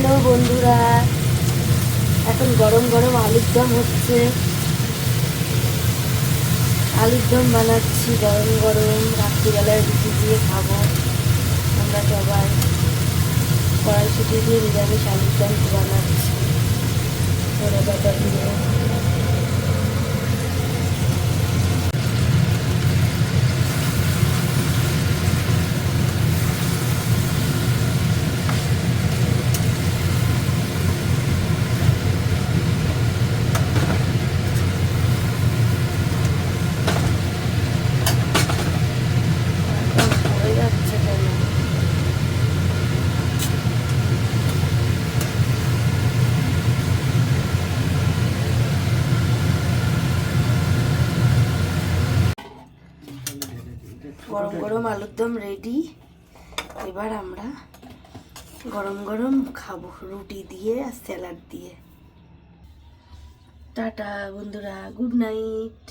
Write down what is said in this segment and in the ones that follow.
Hello বন্ধুরা, এখন গরম গরম আলুর দম হচ্ছে। আলুর দম বানাচ্ছি গরম গরম, রাত্রিবেলায় রুটি দিয়ে খাবো আমরা সবাই। কড়াইশুঁটি দিয়ে নিরামিষ আলুর দম বানাচ্ছি ধনে পাতা দিয়ে। হয়ে যাচ্ছে কেন? গরম গরম আলুর দম রেডি। এবার আমরা গরম গরম খাবো রুটি দিয়ে আর স্যালাড দিয়ে। টাটা বন্ধুরা, গুড নাইট।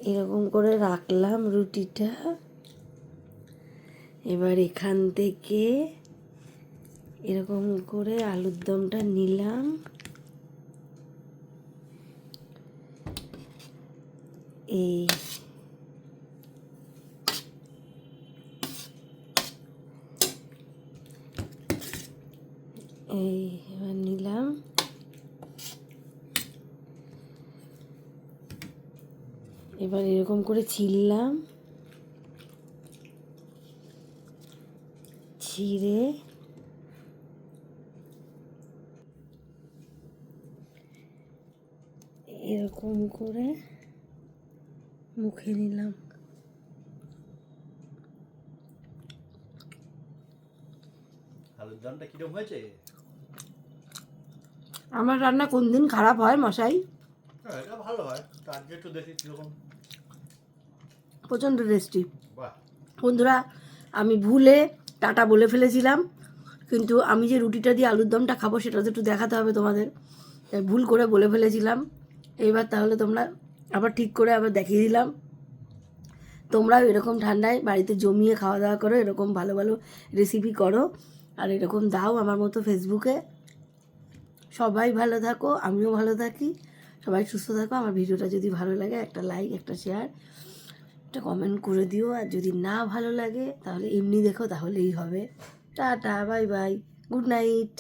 এরকম করে রাখলাম রুটিটা। এবার এখান থেকে এরকম করে আলুর দমটা নিলাম। এই এবার নিলাম। এবার এরকম করে ছিললাম, ছিঁড়ে এরকম করে মুখে নিলাম। আলুর দমটা কিরকম হয়েছে? আমার রান্না কোন দিন খারাপ হয় মশাই? এটা ভালো হয়, তো আজকে একটু দেখি কিরকম। প্রচণ্ড টেস্টি বাহ, বন্ধুরা। আমি ভুলে টাটা বলে ফেলেছিলাম, কিন্তু আমি যে রুটিটা দিয়ে আলুর দমটা খাবো সেটা তো একটু দেখাতে হবে তোমাদের। তাই ভুল করে বলে ফেলেছিলাম। এইবার তাহলে তোমরা আবার ঠিক করে আবার দেখিয়ে দিলাম। তোমরাও এরকম ঠান্ডায় বাড়িতে জমিয়ে খাওয়া দাওয়া করো, এরকম ভালো ভালো রেসিপি করো আর এরকম দাও আমার মতো ফেসবুকে। সবাই ভালো থাকো, আমিও ভালো থাকি, সবাই সুস্থ থাকো। আমার ভিডিওটা যদি ভালো লাগে একটা লাইক, একটা শেয়ার, একটা কমেন্ট করে দিও। আর যদি না ভালো লাগে তাহলে এমনি দেখো, তাহলেই হবে। Tata, bye bye, good night.